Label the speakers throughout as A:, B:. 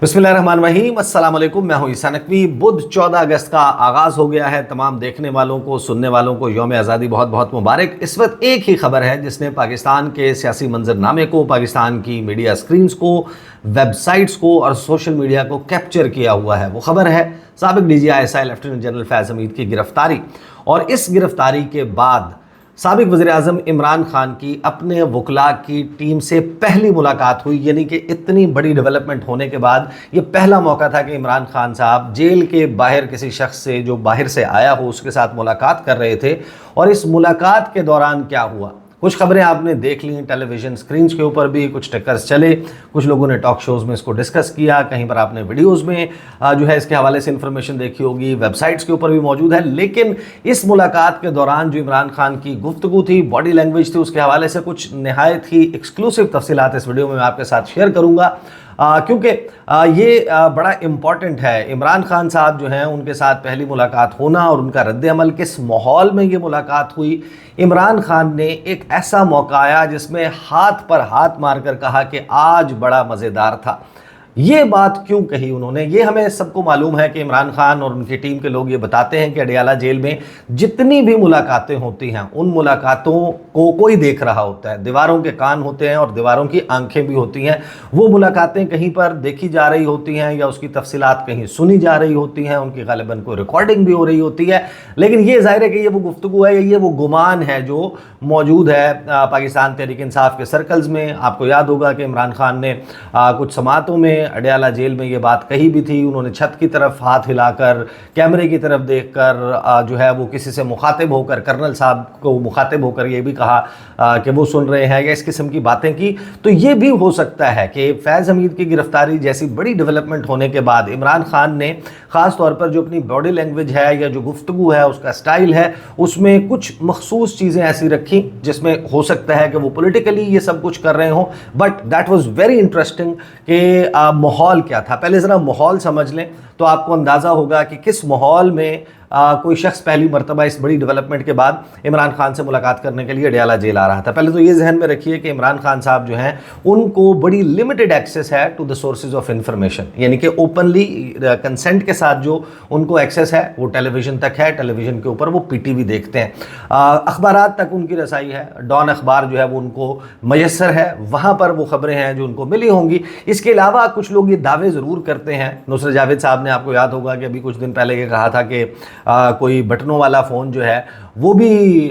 A: बिस्मिल्लाहिर्रहमानिर्रहीम, अस्सलाम वालेकुम। मैं हूं ईसा नकवी। बुध 14 अगस्त का आगाज़ हो गया है। तमाम देखने वालों को, सुनने वालों को यौम आज़ादी बहुत बहुत मुबारक। इस वक्त एक ही खबर है जिसने पाकिस्तान के सियासी मंजरनामे को, पाकिस्तान की मीडिया स्क्रीन्स को, वेबसाइट्स को और सोशल मीडिया को कैप्चर किया हुआ है। वो खबर है साबिक DGI लेफ्टिनेंट जनरल फैज़ हमीद की गिरफ्तारी। और इस गिरफ्तारी के बाद साबिक वज़ीर-ए-आज़म इमरान खान की अपने वकला की टीम से पहली मुलाकात हुई। यानी कि इतनी बड़ी डेवलपमेंट होने के बाद ये पहला मौका था कि इमरान खान साहब जेल के बाहर किसी शख्स से जो बाहर से आया हो उसके साथ मुलाकात कर रहे थे। और इस मुलाकात के दौरान क्या हुआ, कुछ खबरें आपने देख ली टेलीविज़न स्क्रीन्स के ऊपर भी, कुछ टक्कर्स चले, कुछ लोगों ने टॉक शोज़ में इसको डिस्कस किया, कहीं पर आपने वीडियोज़ में जो है इसके हवाले से इन्फॉर्मेशन देखी होगी, वेबसाइट्स के ऊपर भी मौजूद है। लेकिन इस मुलाकात के दौरान जो इमरान खान की गुफ्तगू थी, बॉडी लैंग्वेज थी, उसके हवाले से कुछ नहायत ही एक्सक्लूसिव तफसीलात इस वीडियो में मैं आपके साथ शेयर करूँगा, क्योंकि ये बड़ा इम्पॉर्टेंट है। इमरान खान साहब जो हैं उनके साथ पहली मुलाकात होना और उनका रद्द-ए-अमल, किस माहौल में ये मुलाकात हुई। इमरान खान ने एक ऐसा मौका आया जिसमें हाथ पर हाथ मारकर कहा कि आज बड़ा मज़ेदार था। ये बात क्यों कही उन्होंने, ये हमें सबको मालूम है कि इमरान खान और उनकी टीम के लोग ये बताते हैं कि अडियाला जेल में जितनी भी मुलाकातें होती हैं उन मुलाकातों को कोई देख रहा होता है। दीवारों के कान होते हैं और दीवारों की आंखें भी होती हैं। वो मुलाकातें कहीं पर देखी जा रही होती हैं या उसकी तफसीलात कहीं सुनी जा रही होती हैं, उनकी गालिबन कोई रिकॉर्डिंग भी हो रही होती है। लेकिन ये ज़ाहिर है कि ये वो गुफ्तगू है, ये वो गुमान है जो मौजूद है पाकिस्तान तहरीक इंसाफ के सर्कल्स में। आपको याद होगा कि इमरान खान ने कुछ समातों में अडियाला जेल में ये बात कही भी थी। उन्होंने छत की तरफ हाथ हिलाकर, कैमरे की तरफ देखकर जो है वो किसी से मुखातिब होकर, कर्नल साहब को मुखातिब होकर ये भी कहा कि वो सुन रहे हैं, या इस किस्म की बातें की। तो ये भी हो सकता है कि फैज़ हमीद की गिरफ्तारी जैसी बड़ी डेवलपमेंट होने के बाद इमरान खान ने ख़ास तौर पर जो अपनी बॉडी लैंग्वेज है या जो गुफ्तगू है, उसका स्टाइल है, उसमें कुछ मखसूस चीज़ें ऐसी रखी जिसमें हो सकता है कि वो पॉलिटिकली ये सब कुछ कर रहे हों। But that was very interesting कि माहौल क्या था। पहले ज़रा माहौल समझ लें तो आपको अंदाज़ा होगा कि किस माहौल में कोई शख्स पहली मरतबा इस बड़ी डेवलपमेंट के बाद इमरान खान से मुलाकात करने के लिए अडियाला जेल आ रहा था। पहले तो ये जहन में रखिए कि इमरान खान साहब जो हैं उनको बड़ी लिमिटेड एक्सेस है to the sources of information, यानी कि ओपनली कंसेंट के साथ जो उनको एक्सेस है वो टेलीविज़न तक है। टेलीविज़न के ऊपर वो PTV देखते हैं, अखबारात तक उनकी रसाई है। डॉन अखबार जो है वो उनको मयसर है, वहाँ पर वो ख़बरें हैं जो उनको मिली होंगी। इसके अलावा कुछ लोग ये दावे ज़रूर करते हैं। नुसरत जावेद साहब ने, आपको याद होगा कि अभी कुछ दिन पहले ये कहा था कि कोई बटनों वाला फ़ोन जो है वो भी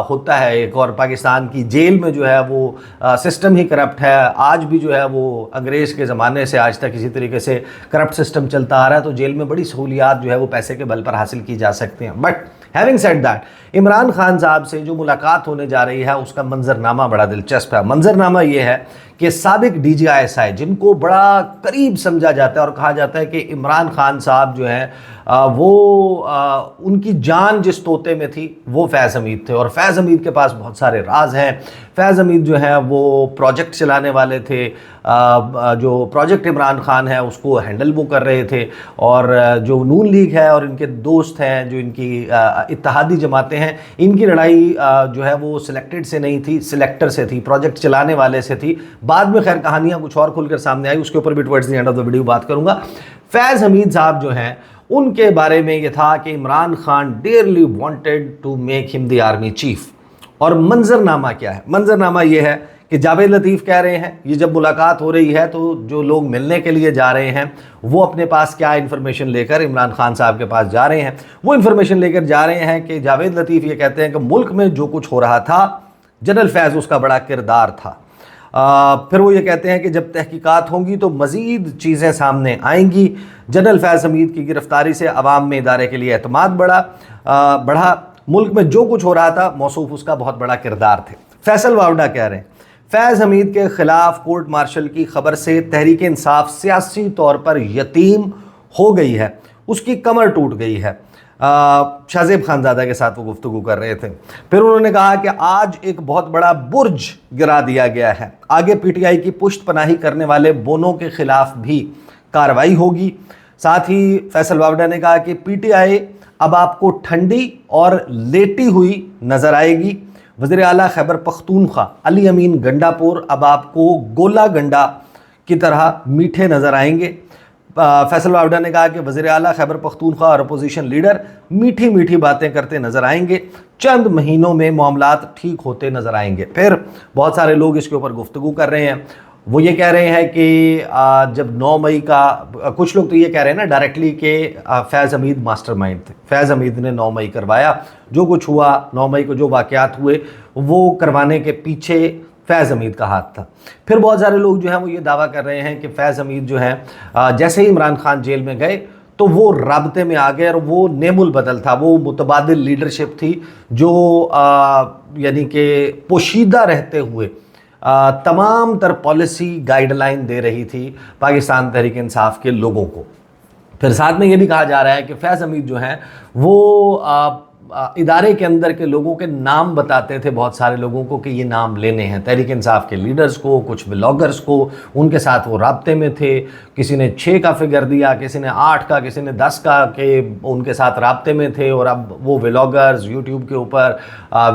A: होता है एक, और पाकिस्तान की जेल में जो है वो सिस्टम ही करप्ट है। आज भी जो है वो अंग्रेज़ के ज़माने से आज तक इसी तरीके से करप्ट सिस्टम चलता आ रहा है। तो जेल में बड़ी सहूलियात जो है वो पैसे के बल पर हासिल की जा सकती हैं। But having said that, Imran Khan साहब से जो मुलाकात होने जा रही है उसका मंजरनामा बड़ा दिलचस्प है। मंजरनामा ये है कि साबिक DGI जिनको बड़ा करीब समझा जाता है और कहा जाता है कि इमरान खान साहब जो हैं वो उनकी जान जिस तोते में थी वो फैज़ हमीद थे। और फैज़ हमीद के पास बहुत सारे राज हैं। फैज़ हमीद जो हैं वो प्रोजेक्ट चलाने वाले थे, जो प्रोजेक्ट इमरान खान है उसको हैंडल वो कर रहे थे। और जो नून लीग है और इनके दोस्त हैं, जो इनकी इत्तेहादी जमातें हैं, इनकी लड़ाई जो है वो सिलेक्टेड से नहीं थी, सिलेक्टर से थी, प्रोजेक्ट चलाने वाले से थी। बाद में खैर कहानियाँ कुछ और खुलकर सामने आई, उसके ऊपर भी towards the end of the video बात करूँगा। फैज़ हमीद साहब जो हैं उनके बारे में ये था कि Imran Khan dearly wanted to make him the army chief. और मंजरनामा क्या है? मंजरनामा ये है कि जावेद लतीफ़ कह रहे हैं, ये जब मुलाकात हो रही है तो जो लोग मिलने के लिए जा रहे हैं वो अपने पास क्या इन्फॉर्मेशन लेकर इमरान खान साहब के पास जा रहे हैं। वो इन्फॉर्मेशन लेकर जा रहे हैं कि जावेद लतीफ़ ये कहते हैं कि मुल्क में जो कुछ हो रहा था जनरल फैज़ उसका बड़ा किरदार था। फिर वो ये कहते हैं कि जब तहकीकात होंगी तो मज़ीद चीज़ें सामने आएंगी। जनरल फैज़ हमीद की गिरफ्तारी से अवाम में इदारे के लिए एतमाद बढ़ा। मुल्क में जो कुछ हो रहा था मौसूफ उसका बहुत बड़ा किरदार थे। फैसल वावडा कह रहे हैं फैज़ हमीद के ख़िलाफ़ कोर्ट मार्शल की ख़बर से तहरीक इंसाफ सियासी तौर पर यतीम हो गई है, उसकी कमर टूट गई है। शाहजेब खानज़ादा के साथ वो गुफ्तगू कर रहे थे। फिर उन्होंने कहा कि आज एक बहुत बड़ा बुर्ज गिरा दिया गया है, आगे PTI की पुश्त पनाही करने वाले बोनों के ख़िलाफ़ भी कार्रवाई होगी। साथ ही फैसल वावडा ने कहा कि PTI अब आपको ठंडी और लेटी हुई नज़र आएगी। वज़ीर आला खैबर पख्तूनख्वा अली अमीन गंडापुर अब आपको गोला गंडा की तरह मीठे नज़र आएंगे। فیصل وابڈا نے کہا کہ وزیر اعلیٰ خیبر پختونخوا اور اپوزیشن لیڈر میٹھی میٹھی باتیں کرتے نظر آئیں گے، چند مہینوں میں معاملات ٹھیک ہوتے نظر آئیں گے۔ پھر بہت سارے لوگ اس کے اوپر گفتگو کر رہے ہیں، وہ یہ کہہ رہے ہیں کہ جب 9 مئی کا، کچھ لوگ تو یہ کہہ رہے ہیں نا ڈائریکٹلی کہ فیض حمید ماسٹر مائنڈ تھے، فیض حمید نے 9 مئی کروایا، جو کچھ ہوا 9 مئی کو جو واقعات ہوئے وہ کروانے کے پیچھے فیض حمید کا ہاتھ تھا۔ پھر بہت سارے لوگ جو ہیں وہ یہ دعویٰ کر رہے ہیں کہ فیض حمید جو ہیں جیسے ہی عمران خان جیل میں گئے تو وہ رابطے میں آ گئے، اور وہ نیم البدل تھا، وہ متبادل لیڈرشپ تھی جو یعنی کہ پوشیدہ رہتے ہوئے تمام تر پالیسی گائیڈ لائن دے رہی تھی پاکستان تحریک انصاف کے لوگوں کو۔ پھر ساتھ میں یہ بھی کہا جا رہا ہے کہ فیض حمید جو ہیں وہ ادارے کے اندر کے لوگوں کے نام بتاتے تھے بہت سارے لوگوں کو کہ یہ نام لینے ہیں، تحریک انصاف کے لیڈرز کو، کچھ بلاگرز کو، ان کے ساتھ وہ رابطے میں تھے، کسی نے 6 کا فگر دیا، کسی نے 8 کا، کسی نے 10 کا، کہ ان کے ساتھ رابطے میں تھے، اور اب وہ بلاگرز یوٹیوب کے اوپر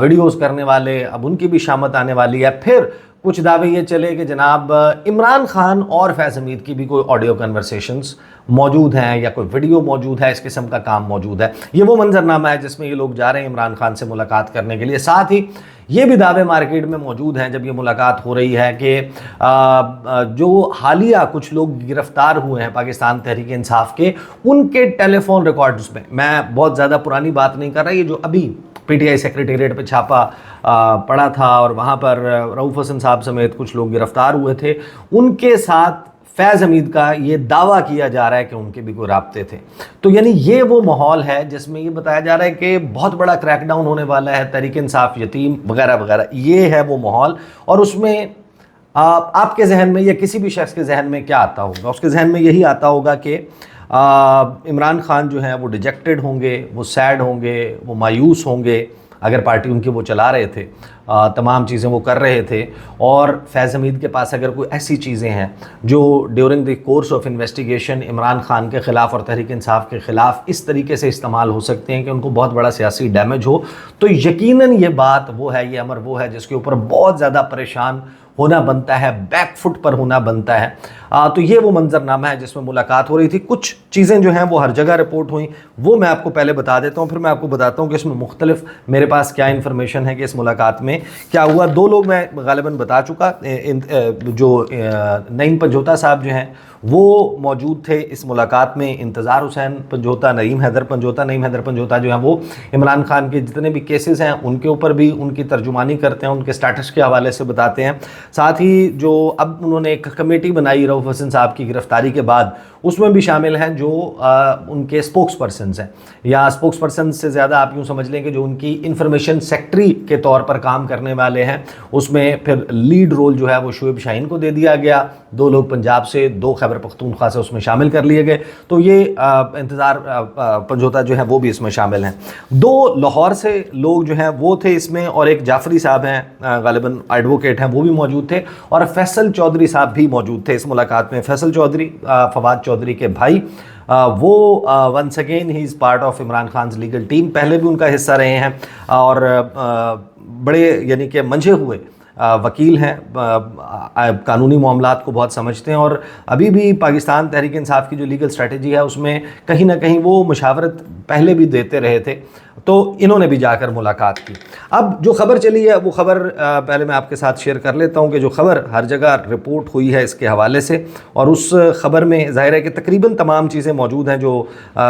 A: ویڈیوز کرنے والے، اب ان کی بھی شامت آنے والی ہے۔ پھر کچھ دعوے یہ چلے کہ جناب عمران خان اور فیض حمید کی بھی کوئی آڈیو کنورسیشنز موجود ہیں یا کوئی ویڈیو موجود ہے، اس قسم کا کام موجود ہے۔ یہ وہ منظرنامہ ہے جس میں یہ لوگ جا رہے ہیں عمران خان سے ملاقات کرنے کے لیے۔ ساتھ ہی یہ بھی دعوے مارکیٹ میں موجود ہیں جب یہ ملاقات ہو رہی ہے کہ جو حالیہ کچھ لوگ گرفتار ہوئے ہیں پاکستان تحریک انصاف کے، ان کے ٹیلی فون ریکارڈز میں، میں بہت زیادہ پرانی بات نہیں کر رہا، یہ جو ابھی پی ٹی آئی سیکریٹریٹ پہ چھاپا پڑا تھا اور وہاں پر رؤوف حسن صاحب سمیت کچھ لوگ گرفتار ہوئے تھے، ان کے ساتھ فیض حمید کا یہ دعویٰ کیا جا رہا ہے کہ ان کے بھی کوئی رابطے تھے۔ تو یعنی یہ وہ ماحول ہے جس میں یہ بتایا جا رہا ہے کہ بہت بڑا کریک ڈاؤن ہونے والا ہے، تحریک انصاف یتیم وغیرہ وغیرہ، یہ ہے وہ ماحول۔ اور اس میں آپ کے ذہن میں یا کسی بھی شخص کے ذہن میں کیا آتا ہوگا؟ اس کے ذہن میں یہی آتا ہوگا کہ عمران خان جو ہیں وہ ڈیجیکٹڈ ہوں گے، وہ سیڈ ہوں گے، وہ مایوس ہوں گے، اگر پارٹی ان کی وہ چلا رہے تھے، تمام چیزیں وہ کر رہے تھے، اور فیض حمید کے پاس اگر کوئی ایسی چیزیں ہیں جو during the course of investigation Imran Khan کے خلاف اور تحریک انصاف کے خلاف اس طریقے سے استعمال ہو سکتے ہیں کہ ان کو بہت بڑا سیاسی ڈیمیج ہو، تو یقیناً یہ بات وہ ہے، یہ امر وہ ہے جس کے اوپر بہت زیادہ پریشان ہونا بنتا ہے، بیک فٹ پر ہونا بنتا ہے۔ تو یہ وہ منظرنامہ ہے جس میں ملاقات ہو رہی تھی۔ کچھ چیزیں جو ہیں وہ ہر جگہ رپورٹ ہوئیں، وہ میں آپ کو پہلے بتا دیتا ہوں، پھر میں آپ کو بتاتا ہوں کہ اس میں مختلف میرے پاس کیا انفارمیشن ہے کہ اس ملاقات میں کیا ہوا۔ 2 لوگ میں غالباً بتا چکا، جو نعیم پنجھوتا صاحب جو ہیں وہ موجود تھے اس ملاقات میں، انتظار حسین پنجھوتا، نعیم حیدر پنجھوتا جو ہیں وہ عمران خان کے جتنے بھی کیسز ہیں ان کے اوپر بھی ان کی ترجمانی کرتے ہیں، ان کے سٹیٹس کے حوالے سے بتاتے ہیں۔ ساتھ ہی جو اب انہوں نے ایک کمیٹی بنائی رؤوف حسن صاحب کی گرفتاری کے بعد، اس میں بھی شامل ہیں جو ان کے اسپوکس پرسنز ہیں، یا اسپوکس پرسنز سے زیادہ آپ یوں سمجھ لیں کہ جو ان کی انفارمیشن سیکٹری کے طور پر کام کرنے والے ہیں۔ اس میں پھر لیڈ رول جو ہے وہ شعیب شاہین کو دے دیا گیا، 2 لوگ پنجاب سے، 2 خیبر پختونخوا سے اس میں شامل کر لیے گئے، تو یہ انتظار پنجھوتا جو ہے وہ بھی اس میں شامل ہیں۔ 2 لاہور سے لوگ جو ہیں وہ تھے اس میں، اور ایک جعفری صاحب ہیں، غالباً ایڈوکیٹ ہیں، وہ بھی موجود تھے، اور فیصل چودھری صاحب بھی موجود تھے اس ملاقات میں۔ فیصل چودھری فواد چودھری کے بھائی، وہ once again he is part of Imran Khan's legal team, پہلے بھی ان کا حصہ رہے ہیں، اور بڑے یعنی کہ منجھے ہوئے وکیل ہیں، قانونی معاملات کو بہت سمجھتے ہیں، اور ابھی بھی پاکستان تحریک انصاف کی جو لیگل اسٹریٹجی ہے اس میں کہیں نہ کہیں وہ مشاورت پہلے بھی دیتے رہے تھے، تو انہوں نے بھی جا کر ملاقات کی۔ اب جو خبر چلی ہے وہ خبر پہلے میں آپ کے ساتھ شیئر کر لیتا ہوں کہ جو خبر ہر جگہ رپورٹ ہوئی ہے اس کے حوالے سے، اور اس خبر میں ظاہر ہے کہ تقریباً تمام چیزیں موجود ہیں جو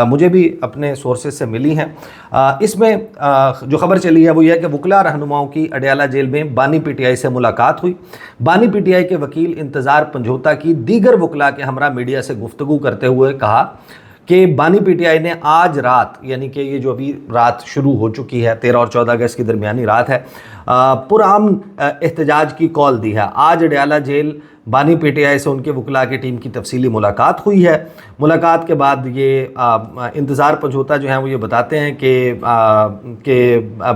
A: مجھے بھی اپنے سورسز سے ملی ہیں۔ اس میں جو خبر چلی ہے وہ یہ ہے کہ وکلاء رہنماؤں کی اڈیالہ جیل میں بانی پی ٹی آئی سے ملاقات ہوئی۔ بانی پی ٹی آئی کے وکیل انتظار پنجھوتا کی دیگر وکلاء کے ہمراہ میڈیا سے گفتگو کرتے ہوئے کہا کہ بانی پی ٹی آئی نے آج رات، یعنی کہ یہ جو ابھی رات شروع ہو چکی ہے، 13 اور 14 اگست کی درمیانی رات ہے، پرامن احتجاج کی کال دی ہے۔ آج اڈیالہ جیل بانی پی ٹی آئی سے ان کے وکلاء کی ٹیم کی تفصیلی ملاقات ہوئی ہے۔ ملاقات کے بعد یہ انتظار پنجھوتا جو ہیں وہ یہ بتاتے ہیں کہ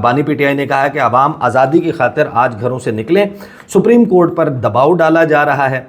A: بانی پی ٹی آئی نے کہا ہے کہ عوام آزادی کی خاطر آج گھروں سے نکلیں، سپریم کورٹ پر دباؤ ڈالا جا رہا ہے،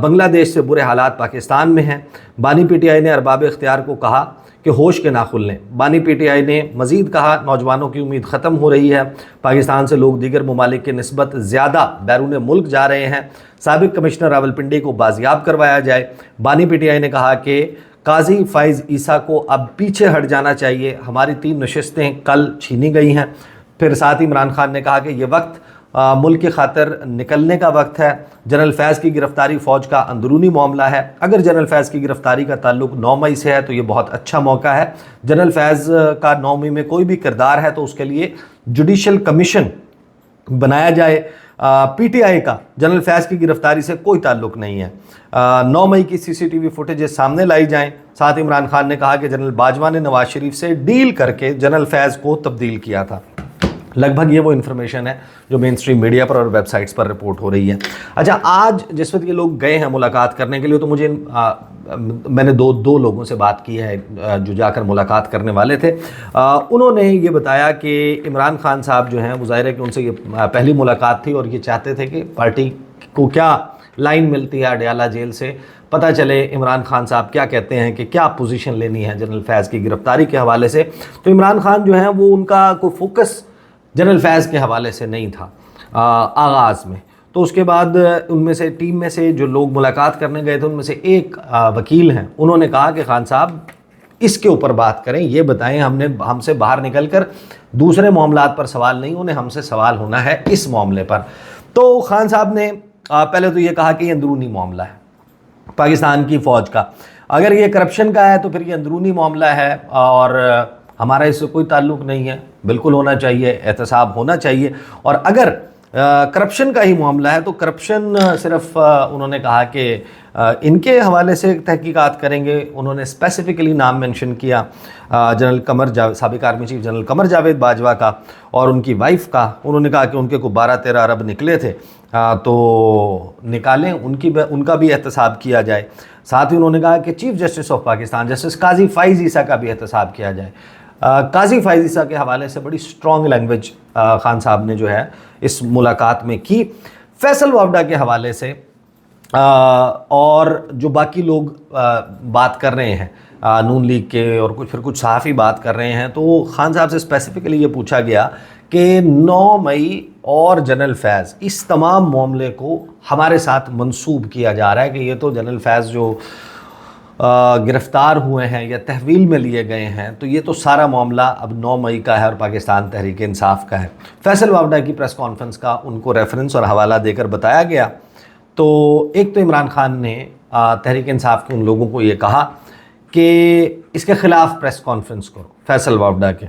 A: بنگلہ دیش سے برے حالات پاکستان میں ہیں۔ بانی پی ٹی آئی نے ارباب اختیار کو کہا کہ ہوش کے ناخن لیں۔ بانی پی ٹی آئی نے مزید کہا نوجوانوں کی امید ختم ہو رہی ہے، پاکستان سے لوگ دیگر ممالک کے نسبت زیادہ بیرون ملک جا رہے ہیں، साबिक कमिश्नर रावलपिंडी को बाजियाब करवाया जाए। बानी पीटीआई ने कहा कि काजी फ़ाइज़ ईसा को अब पीछे हट जाना चाहिए, हमारी 3 नशिस्तें कल छीनी गई हैं। फिर साथ ही इमरान खान ने कहा कि ये वक्त मुल्क की खातिर निकलने का वक्त है। जनरल फैज़ की गिरफ़्तारी फ़ौज का अंदरूनी मामला है। अगर जनरल फैज़ की गिरफ़्तारी का ताल्लुक 9 मई से है तो ये बहुत अच्छा मौका है। जनरल फैज़ का 9 मई में कोई भी किरदार है तो उसके लिए जुडिशल कमीशन बनाया जाए। पीटीआई का जनरल फैज़ की गिरफ़्तारी से कोई ताल्लुक नहीं है। 9 मई की सीसीटीवी फुटेजेस सामने लाई जाएं। साथ इमरान खान ने कहा कि जनरल बाजवा ने नवाज शरीफ से डील करके जनरल फैज़ को तब्दील किया था। लगभग ये वो इन्फॉर्मेशन है जो मेन स्ट्रीम मीडिया पर और वेबसाइट्स पर रिपोर्ट हो रही है। अच्छा, आज जिस वक्त ये लोग गए हैं मुलाकात करने के लिए, तो मुझे मैंने दो लोगों से बात की है जो जाकर मुलाकात करने वाले थे। उन्होंने ये बताया कि इमरान खान साहब जो हैं वो ज़ाहिर है कि उनसे ये पहली मुलाकात थी और ये चाहते थे कि पार्टी को क्या लाइन मिलती है अडयाला जेल से, पता चले इमरान खान साहब क्या कहते हैं कि क्या पोजीशन लेनी है जनरल फैज़ की गिरफ़्तारी के हवाले से। तो इमरान खान जो है वो उनका कोई फोकस जनरल फैज़ के हवाले से नहीं था आगाज़ में। तो उसके बाद उनमें से टीम में से जो लोग मुलाकात करने गए थे उनमें से एक वकील हैं, उन्होंने कहा कि खान साहब इसके ऊपर बात करें, ये बताएं, हमसे बाहर निकलकर दूसरे मामलात पर सवाल नहीं, उन्हें हमसे सवाल होना है इस मामले पर। तो खान साहब ने पहले तो ये कहा कि ये अंदरूनी मामला है पाकिस्तान की फ़ौज का, अगर ये करप्शन का है तो फिर ये अंदरूनी मामला है और हमारा इससे कोई ताल्लुक़ नहीं है, बिल्कुल होना चाहिए, एहतसाब होना चाहिए। और अगर करप्शन का ही मामला है तो करप्शन सिर्फ उन्होंने कहा कि इनके हवाले से तहकीकात करेंगे। उन्होंने स्पेसिफ़िकली नाम मेंशन किया जनरल कमर जावेद, साबिक army chief general Qamar Javed Bajwa का और उनकी वाइफ का। उन्होंने कहा कि उनके को 12-13 अरब निकले थे तो निकालें, उनका भी एहतसाब किया जाए। साथ ही उन्होंने कहा कि chief justice of Pakistan justice Qazi Faez Isa का भी एहतसाब किया जाए। काजी फ़ाइज़ ईसा के हवाले से बड़ी स्ट्रॉन्ग लैंग्वेज खान साहब ने जो है इस मुलाकात में की। फैसल वावडा के हवाले से और जो बाकी लोग बात कर रहे हैं नून लीग के और कुछ सहाफ़ी बात कर रहे हैं, तो खान साहब से स्पेसिफ़िकली ये पूछा गया कि 9 मई और जनरल फैज़, इस तमाम मामले को हमारे साथ मंसूब किया जा रहा है कि ये तो जनरल फैज़ जो गिरफ़्तार हुए हैं या तहवील में लिए गए हैं, तो ये तो सारा मामला अब 9 मई का है और पाकिस्तान तहरीक इंसाफ का है। फैसल वावडा की प्रेस कॉन्फ्रेंस का उनको रेफरेंस और हवाला देकर बताया गया। तो एक तो इमरान खान ने तहरीक इंसाफ के उन लोगों को ये कहा कि इसके ख़िलाफ़ प्रेस कॉन्फ्रेंस करो फैसल वावडा के,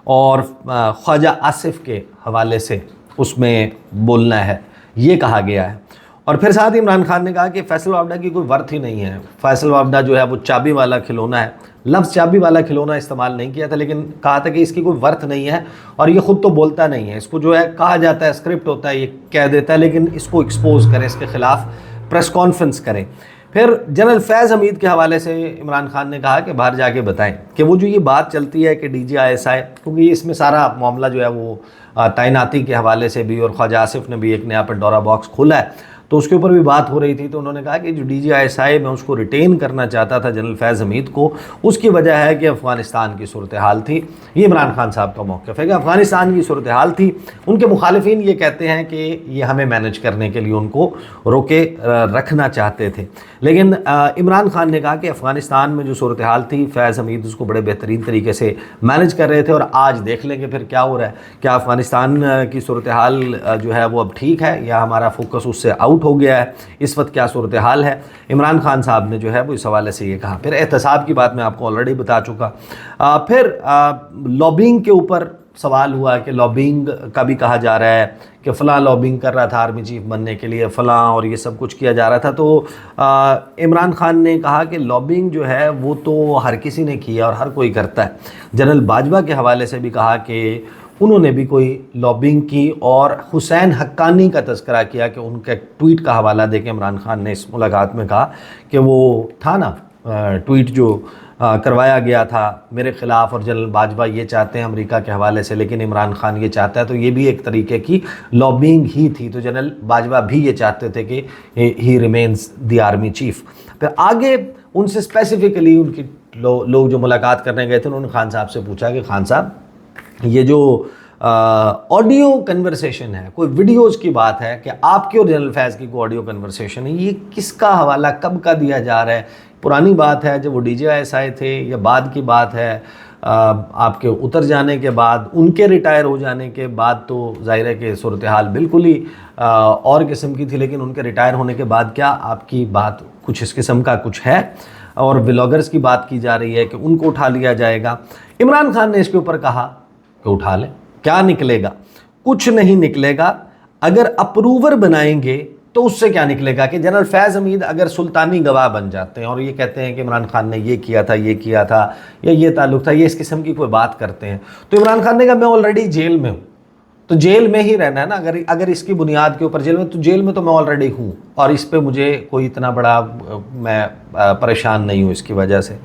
A: और ख्वाजा आसिफ के हवाले से उसमें बोलना है, ये कहा गया है। और फिर साथ ही इमरान खान ने कहा कि फैसल वावडा की कोई वर्थ ही नहीं है, फैसल वावडा जो है वो चाबी वाला खिलौना है। लफ्ज़ चाबी वाला खिलौना इस्तेमाल नहीं किया था, लेकिन कहा था कि इसकी कोई वर्थ नहीं है और ये ख़ुद तो बोलता नहीं है, इसको जो है कहा जाता है स्क्रिप्ट होता है, ये कह देता है, लेकिन इसको एक्सपोज करें, इसके ख़िलाफ़ प्रेस कॉन्फ्रेंस करें। फिर जनरल फैज़ हमीद के हवाले से इमरान खान ने कहा कि बाहर जाके बताएं कि वो जो ये बात चलती है कि DGISI, क्योंकि इसमें सारा मामला जो है वो तैनाती के हवाले से भी, और ख्वाजा आसिफ ने भी एक नया पंडोरा बॉक्स खोला है तो उसके ऊपर भी बात हो रही थी। तो उन्होंने कहा कि जो DGISI मैं उसको रिटेन करना चाहता था जनरल फैज़ हमीद को, उसकी वजह है कि अफ़गानिस्तान की सूरत हाल थी। ये इमरान खान साहब का मौक़िफ़ है कि अफ़गानिस्तान की सूरत हाल थी। उनके मुखालिफिन ये कहते हैं कि ये हमें मैनेज करने के लिए उनको रोके रखना चाहते थे, लेकिन इमरान खान ने कहा कि अफ़गानिस्तान में जो सूरत हाल थी फैज़ हमीद उसको बड़े बेहतरीन तरीके से मैनेज कर रहे थे। और आज देख लेंगे फिर क्या हो रहा है, क्या अफ़गानिस्तान की सूरत हाल जो है वो अब ठीक है या हमारा फोकस उससे आउट हो गया है, इस वक्त क्या सूरत हाल है। इमरान खान साहब ने जो है वो इस हवाले से ये कहा। फिर एहतसाब की बात मैं आपको ऑलरेडी बता चुका। फिर लॉबिंग के ऊपर सवाल हुआ कि लॉबिंग का भी कहा जा रहा है कि फ़लाँ लॉबिंग कर रहा था आर्मी चीफ बनने के लिए, फ़लाँ, और ये सब कुछ किया जा रहा था। तो इमरान खान ने कहा कि लॉबिंग जो है वो तो हर किसी ने किया और हर कोई करता है। जनरल बाजवा के हवाले से भी कहा कि उन्होंने भी कोई लॉबिंग की, और हुसैन हक्कानी का तज़किरा किया कि उनके ट्वीट का हवाला देके इमरान खान ने इस मुलाकात में कहा कि वो था ना ट्वीट जो करवाया गया था मेरे ख़िलाफ़, और जनरल बाजवा ये चाहते हैं अमेरिका के हवाले से, लेकिन इमरान खान ये चाहता है, तो ये भी एक तरीके की लॉबिंग ही थी। तो जनरल बाजवा भी ये चाहते थे कि ही रिमेन्स द आर्मी चीफ़। फिर आगे उनसे स्पेसिफ़िकली उनकी लोग जो मुलाकात करने गए थे उन्होंने खान साहब से पूछा कि खान साहब ये जो آڈیو کنورسیشن ہے، کوئی ویڈیوز کی بات ہے کہ آپ کی اور جنرل فیض کی کوئی آڈیو کنورسیشن ہے، یہ کس کا حوالہ کب کا دیا جا رہا ہے؟ پرانی بات ہے جب وہ ڈی جے ایس آئے تھے، یا بعد کی بات ہے آپ کے اتر جانے کے بعد، ان کے ریٹائر ہو جانے کے بعد تو ظاہر ہے کہ صورتحال بالکل ہی اور قسم کی تھی، لیکن ان کے ریٹائر ہونے کے بعد کیا آپ کی بات کچھ اس قسم کا کچھ ہے؟ اور ولاگرز کی بات کی جا رہی ہے کہ ان کو اٹھا لیا جائے گا۔ عمران خان نے اس کے اوپر کہا کہ اٹھا لیں، کیا نکلے گا؟ کچھ نہیں نکلے گا۔ اگر اپروور بنائیں گے تو اس سے کیا نکلے گا کہ جنرل فیض حمید اگر سلطانی گواہ بن جاتے ہیں اور یہ کہتے ہیں کہ عمران خان نے یہ کیا تھا، یہ کیا تھا، یا یہ تعلق تھا، یہ اس قسم کی کوئی بات کرتے ہیں، تو عمران خان نے کہا میں آلریڈی جیل میں ہوں، تو جیل میں ہی رہنا ہے نا، اگر اس کی بنیاد کے اوپر جیل میں، تو جیل میں تو میں آلریڈی ہوں، اور اس پہ مجھے کوئی اتنا بڑا میں پریشان نہیں ہوں اس کی وجہ سے۔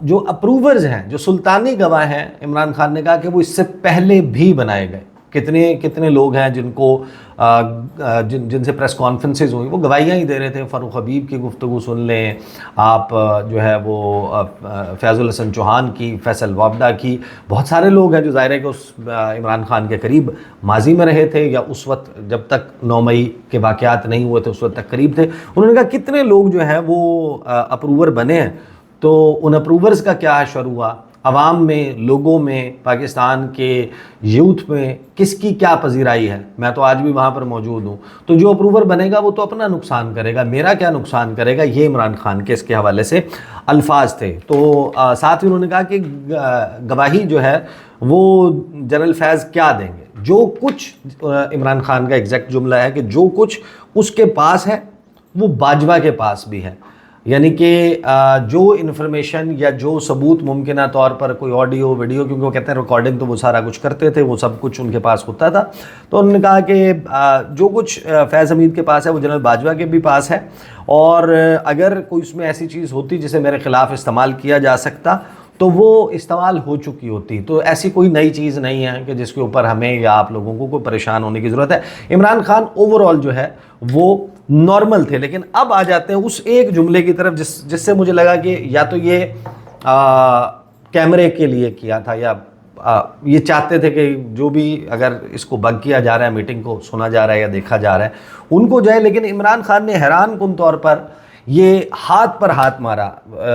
A: جو اپروورز ہیں، جو سلطانی گواہ ہیں، عمران خان نے کہا کہ وہ اس سے پہلے بھی بنائے گئے۔ کتنے لوگ ہیں جن کو جن سے پریس کانفرنسز ہوئی، وہ گواہیاں ہی دے رہے تھے۔ فاروق حبیب کی گفتگو سن لیں آپ، جو ہے وہ فیاض الحسن چوہان کی، فیصل وابڈا کی، بہت سارے لوگ ہیں جو ظاہر ہے کہ اس عمران خان کے قریب ماضی میں رہے تھے، یا اس وقت جب تک 9 مئی کے واقعات نہیں ہوئے تھے اس وقت تک قریب تھے۔ انہوں نے کہا کتنے لوگ جو ہیں وہ اپروور بنے ہیں، تو ان اپروورز کا کیا حشر ہوا؟ عوام میں، لوگوں میں، پاکستان کے یوتھ میں کس کی کیا پذیرائی ہے؟ میں تو آج بھی وہاں پر موجود ہوں۔ تو جو اپروور بنے گا وہ تو اپنا نقصان کرے گا، میرا کیا نقصان کرے گا؟ یہ عمران خان کے اس کے حوالے سے الفاظ تھے۔ تو ساتھ ہی انہوں نے کہا کہ گواہی جو ہے وہ جنرل فیض کیا دیں گے؟ جو کچھ عمران خان کا ایگزیکٹ جملہ ہے کہ جو کچھ اس کے پاس ہے وہ باجوہ کے پاس بھی ہے، یعنی کہ جو انفارمیشن یا جو ثبوت ممکنہ طور پر کوئی آڈیو ویڈیو، کیونکہ وہ کہتے ہیں ریکارڈنگ تو وہ سارا کچھ کرتے تھے، وہ سب کچھ ان کے پاس ہوتا تھا، تو انہوں نے کہا کہ جو کچھ فیض حمید کے پاس ہے وہ جنرل باجوہ کے بھی پاس ہے، اور اگر کوئی اس میں ایسی چیز ہوتی جسے میرے خلاف استعمال کیا جا سکتا تو وہ استعمال ہو چکی ہوتی، تو ایسی کوئی نئی چیز نہیں ہے کہ جس کے اوپر ہمیں یا آپ لوگوں کو کوئی پریشان ہونے کی ضرورت ہے۔ عمران خان اوورآل جو ہے وہ نارمل تھے، لیکن اب آ جاتے ہیں اس ایک جملے کی طرف جس سے مجھے لگا کہ یا تو یہ کیمرے کے لیے کیا تھا، یا یہ چاہتے تھے کہ جو بھی اگر اس کو بگ کیا جا رہا ہے، میٹنگ کو سنا جا رہا ہے یا دیکھا جا رہا ہے ان کو جائے، لیکن عمران خان نے حیران کن طور پر یہ ہاتھ پر ہاتھ مارا۔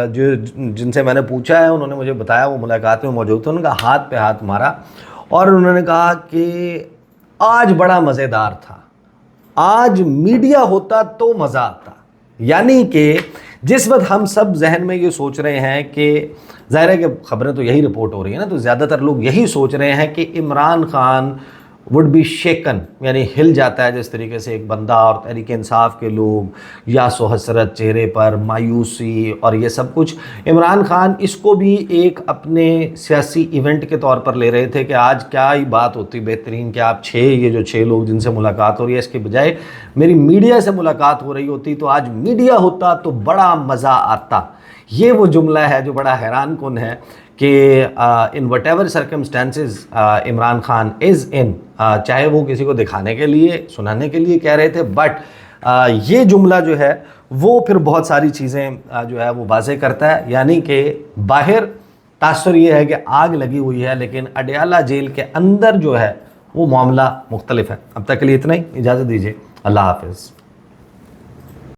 A: جو جن سے میں نے پوچھا ہے انہوں نے مجھے بتایا، وہ ملاقات میں موجود تھے، انہوں نے کہا ہاتھ پہ ہاتھ مارا، اور انہوں نے کہا کہ آج بڑا مزیدار تھا، آج میڈیا ہوتا تو مزہ آتا۔ یعنی کہ جس وقت ہم سب ذہن میں یہ سوچ رہے ہیں کہ ظاہر ہے کہ خبریں تو یہی رپورٹ ہو رہی ہیں نا، تو زیادہ تر لوگ یہی سوچ رہے ہیں کہ Imran Khan would be shaken, یعنی ہل جاتا ہے جس طریقے سے ایک بندہ، اور تحریک انصاف کے لوگ یاس و حسرت چہرے پر، مایوسی اور یہ سب کچھ۔ عمران خان اس کو بھی ایک اپنے سیاسی ایونٹ کے طور پر لے رہے تھے کہ آج کیا ہی بات ہوتی بہترین کہ آپ یہ جو 6 لوگ جن سے ملاقات ہو رہی ہے، اس کے بجائے میری میڈیا سے ملاقات ہو رہی ہوتی تو آج میڈیا ہوتا تو بڑا مزہ آتا۔ یہ وہ جملہ ہے جو بڑا حیران کن ہے کہ in whatever circumstances Imran Khan is in, چاہے وہ کسی کو دکھانے کے لیے، سنانے کے لیے کہہ رہے تھے، بٹ یہ جملہ جو ہے وہ پھر بہت ساری چیزیں جو ہے وہ واضح کرتا ہے۔ یعنی کہ باہر تاثر یہ ہے کہ آگ لگی ہوئی ہے، لیکن اڈیالہ جیل کے اندر جو ہے وہ معاملہ مختلف ہے۔ اب تک کے لیے اتنا ہی، اجازت دیجیے، اللہ حافظ۔